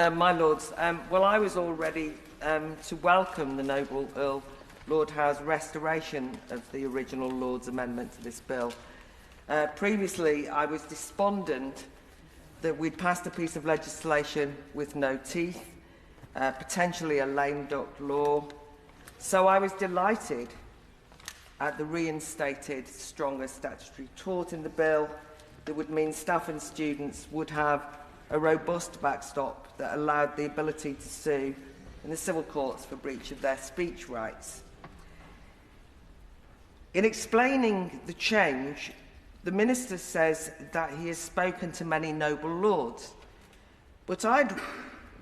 My Lords, well, I was all ready to welcome the Noble Earl Lord Howe's restoration of the original Lord's amendment to this bill. Previously, I was despondent that we'd passed a piece of legislation with no teeth, potentially a lame duck law. So I was delighted at the reinstated stronger statutory tort in the bill that would mean staff and students would have a robust backstop that allowed the ability to sue in the civil courts for breach of their speech rights. In explaining the change, the Minister says that he has spoken to many noble lords, but I'd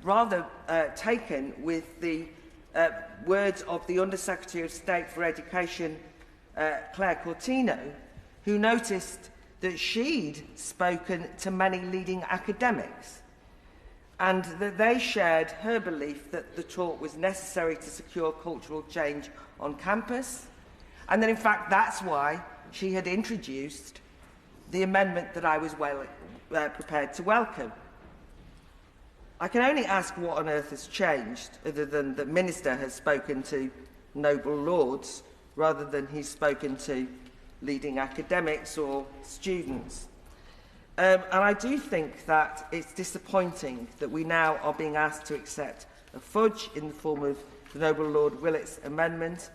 rather taken with the words of the Under-Secretary of State for Education, Claire Cortino, who noticed that she'd spoken to many leading academics and that they shared her belief that the talk was necessary to secure cultural change on campus, and that in fact that's why she had introduced the amendment that I was well prepared to welcome. I can only ask what on earth has changed, other than the Minister has spoken to noble lords rather than he's spoken to leading academics or students. And I do think that it's disappointing that we now are being asked to accept a fudge in the form of the Noble Lord Willett's amendment,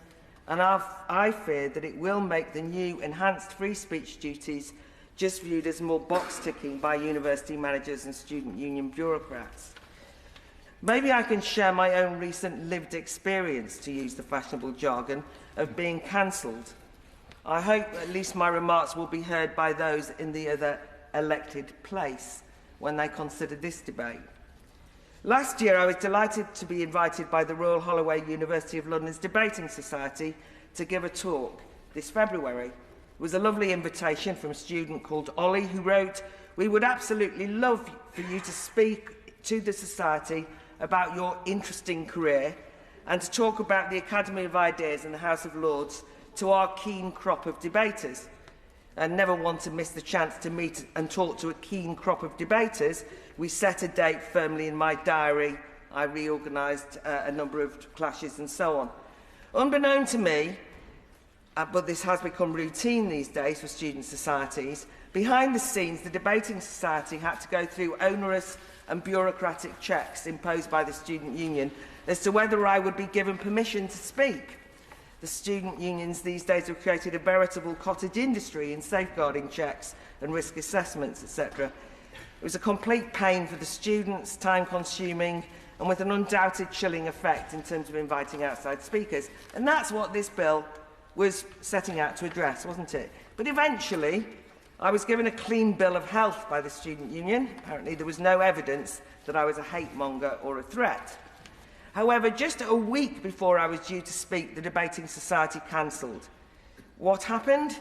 and I fear that it will make the new enhanced free speech duties just viewed as more box-ticking by university managers and student union bureaucrats. Maybe I can share my own recent lived experience, to use the fashionable jargon, of being cancelled. I hope at least my remarks will be heard by those in the other elected place when they consider this debate. Last year, I was delighted to be invited by the Royal Holloway University of London's Debating Society to give a talk this February. It was a lovely invitation from a student called Ollie, who wrote, "We would absolutely love for you to speak to the Society about your interesting career and to talk about the Academy of Ideas in the House of Lords to our keen crop of debaters." And never want to miss the chance to meet and talk to a keen crop of debaters, we set a date firmly in my diary. I reorganised a number of clashes and so on. Unbeknown to me, but this has become routine these days for student societies, behind the scenes the Debating Society had to go through onerous and bureaucratic checks imposed by the student union as to whether I would be given permission to speak. The student unions these days have created a veritable cottage industry in safeguarding checks and risk assessments, etc. It was a complete pain for the students, time-consuming, and with an undoubted chilling effect in terms of inviting outside speakers. And that's what this bill was setting out to address, wasn't it? But eventually, I was given a clean bill of health by the student union. Apparently, there was no evidence that I was a hate monger or a threat. However, just a week before I was due to speak, the Debating Society cancelled. What happened?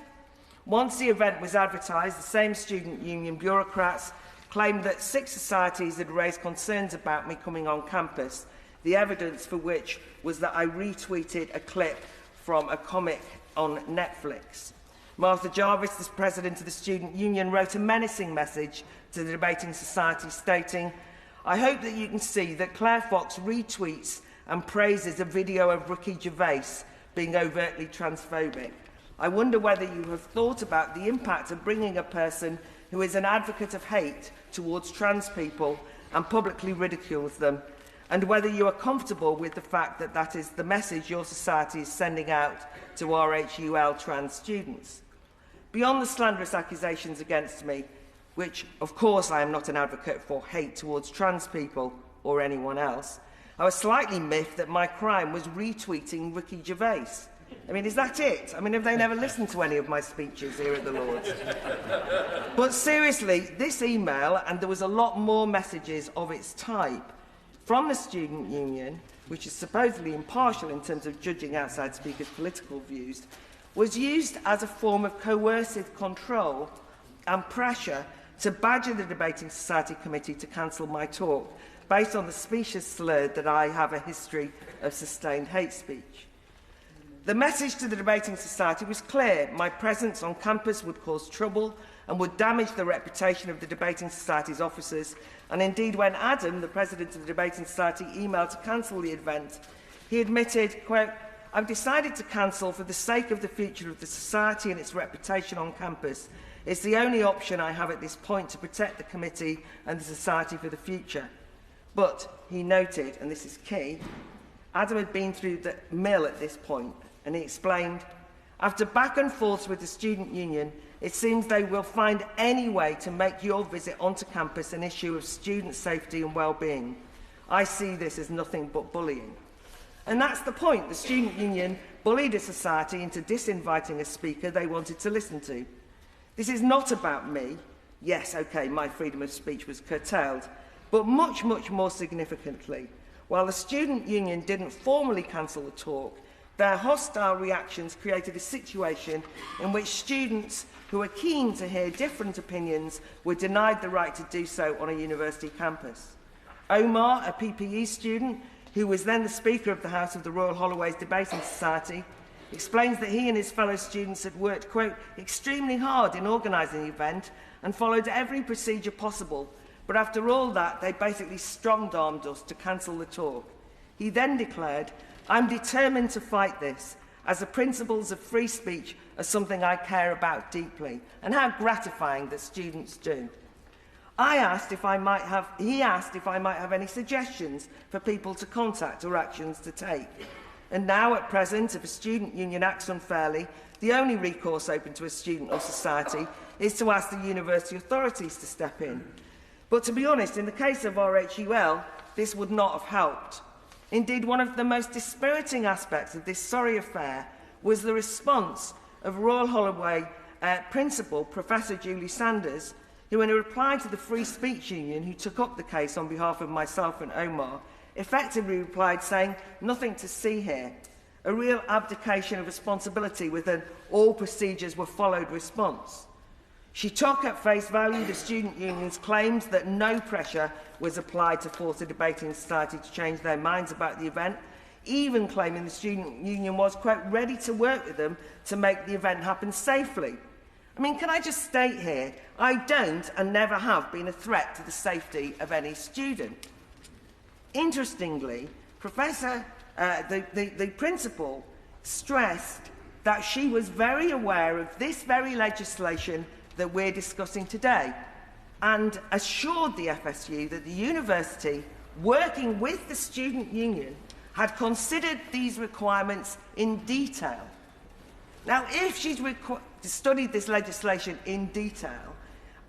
Once the event was advertised, the same student union bureaucrats claimed that 6 societies had raised concerns about me coming on campus, the evidence for which was that I retweeted a clip from a comic on Netflix. Martha Jarvis, the president of the student union, wrote a menacing message to the Debating Society stating, "I hope that you can see that Claire Fox retweets and praises a video of Ricky Gervais being overtly transphobic. I wonder whether you have thought about the impact of bringing a person who is an advocate of hate towards trans people and publicly ridicules them, and whether you are comfortable with the fact that that is the message your society is sending out to RHUL trans students. Beyond the slanderous accusations against me, which, of course, I am not an advocate for hate towards trans people or anyone else, I was slightly miffed that my crime was retweeting Ricky Gervais. I mean, is that it? I mean, have they never listened to any of my speeches here at the Lords? But seriously, this email, and there was a lot more messages of its type, from the student union, which is supposedly impartial in terms of judging outside speakers' political views, was used as a form of coercive control and pressure to badger the Debating Society Committee to cancel my talk, based on the specious slur that I have a history of sustained hate speech. The message to the debating society was clear. My presence on campus would cause trouble and would damage the reputation of the debating society's officers. And indeed, when Adam, the president of the debating society, emailed to cancel the event, he admitted, quote, "I've decided to cancel for the sake of the future of the society and its reputation on campus. It's the only option I have at this point to protect the committee and the society for the future." But he noted, and this is key, Adam had been through the mill at this point, and he explained, "After back and forth with the student union, it seems they will find any way to make your visit onto campus an issue of student safety and well-being. I see this as nothing but bullying." And that's the point. The student union bullied a society into disinviting a speaker they wanted to listen to. This is not about me. Yes, okay, my freedom of speech was curtailed, but much, much more significantly, while the student union didn't formally cancel the talk, their hostile reactions created a situation in which students who were keen to hear different opinions were denied the right to do so on a university campus. Omar, a PPE student, who was then the Speaker of the House of the Royal Holloway's Debating Society, explains that he and his fellow students had worked, quote, "extremely hard in organising the event and followed every procedure possible, but after all that, they basically strong-armed us to cancel the talk." He then declared, "I'm determined to fight this, as the principles of free speech are something I care about deeply," and how gratifying that students do. He asked if I might have any suggestions for people to contact or actions to take. And now, at present, if a student union acts unfairly, the only recourse open to a student or society is to ask the university authorities to step in. But to be honest, in the case of RHUL, this would not have helped. Indeed, one of the most dispiriting aspects of this sorry affair was the response of Royal Holloway Principal Professor Julie Sanders, who, in a reply to the Free Speech Union, who took up the case on behalf of myself and Omar, effectively replied saying, "Nothing to see here," a real abdication of responsibility with an "all procedures were followed" response. She took at face value the student union's claims that no pressure was applied to force a debating society to change their minds about the event, even claiming the student union was, quote, "ready to work with them to make the event happen safely." I mean, can I just state here, I don't and never have been a threat to the safety of any student. Interestingly, the principal stressed that she was very aware of this very legislation that we're discussing today, and assured the FSU that the university, working with the student union, had considered these requirements in detail. Now, if she's studied this legislation in detail,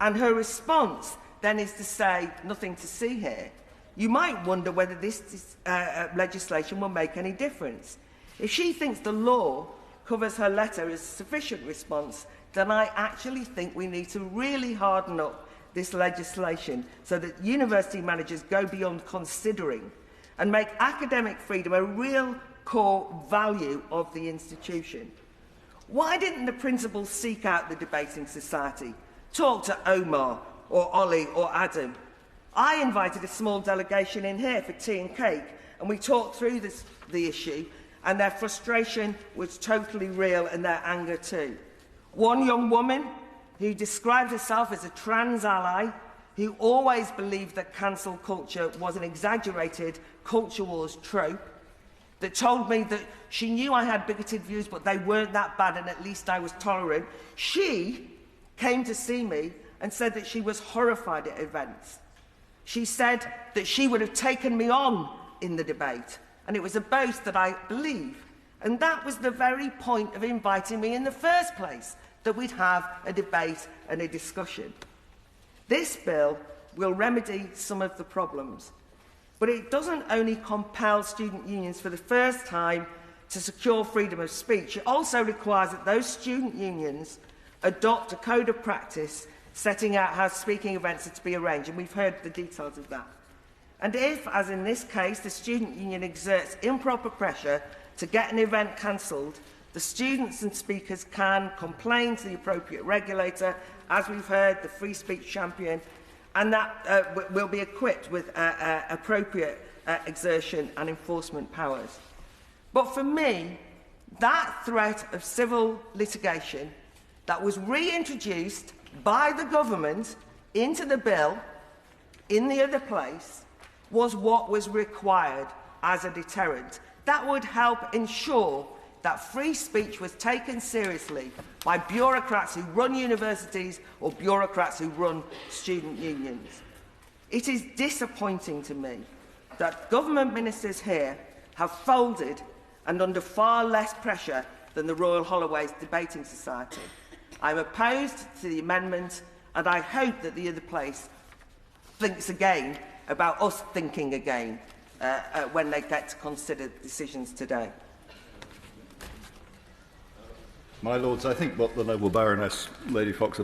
and her response then is to say, "Nothing to see here," you might wonder whether this legislation will make any difference. If she thinks the law covers her letter as sufficient response, then I actually think we need to really harden up this legislation so that university managers go beyond considering and make academic freedom a real core value of the institution. Why didn't the principal seek out the debating society, talk to Omar or Ollie or Adam? I invited a small delegation in here for tea and cake, and we talked through the issue, and their frustration was totally real, and their anger too. One young woman who described herself as a trans ally, who always believed that cancel culture was an exaggerated culture wars trope, that told me that she knew I had bigoted views, but they weren't that bad, and at least I was tolerant. She came to see me and said that she was horrified at events. She said that she would have taken me on in the debate, and it was a boast that I believe. And that was the very point of inviting me in the first place, that we'd have a debate and a discussion. This bill will remedy some of the problems, but it doesn't only compel student unions for the first time to secure freedom of speech, it also requires that those student unions adopt a code of practice setting out how speaking events are to be arranged, and we've heard the details of that. And if, as in this case, the student union exerts improper pressure to get an event cancelled, the students and speakers can complain to the appropriate regulator, as we've heard, the Free Speech Champion, and that will be equipped with appropriate exertion and enforcement powers. But for me, That threat of civil litigation that was reintroduced by the government into the bill in the other place was what was required as a deterrent. That would help ensure that free speech was taken seriously by bureaucrats who run universities or bureaucrats who run student unions. It is disappointing to me that government ministers here have folded and under far less pressure than the Royal Holloway's Debating Society. I'm opposed to the amendment, and I hope that the other place thinks again about us thinking again when they get to consider decisions today. My Lords, I think what the noble Baroness, Lady Fox,